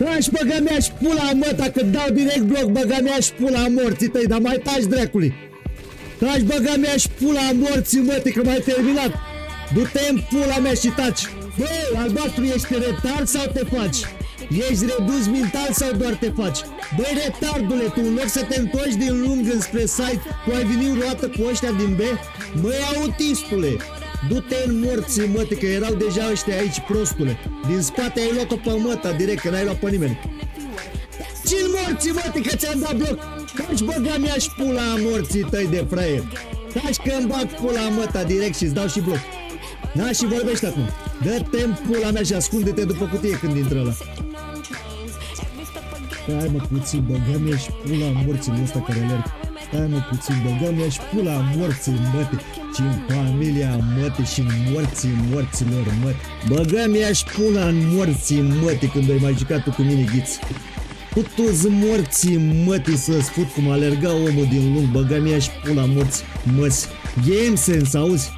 Taci, băga mea și pula măta, că dau direct bloc, băga mea și pula morții tăi, dar mai taci dracului. Taci, băga mea și pula morții mătii, că m-ai terminat. Du-te în pula mea și taci. Băi, albastru, ești retard sau te faci? Ești redus mental sau doar te faci? Băi, retardule, tu în loc să te întorci din lung înspre site, tu ai venit roată cu ăștia din B? Măi, autistule, du-te în morții mătii, că erau deja ăștia aici, prostule. Din spate ai luat-o pe măta direct, că n-ai luat pe nimeni. Ce-n morții mătii, că ți-am dat bloc? Taci, băga mea și pula morții tăi de fraier. Taci că îmi bag pula măta direct și-ți dau și bloc. Da, și vorbește acum. Dă-te în pula mea și ascunde-te după cutie când intră ăla. Stai mă puțin, băga mea și pula morții ăsta care alerg. Stai mă puțin, băga mea și pula morții mătii. Și în familia mătii și morților mătii. Băga mea și pula în morții mătii când ai mai jucat tu cu mine ghiț. Cu toți morții mătii să-ți fut cum alerga omul din lung. Băga mea și pula morții măți. Game sense, auzi?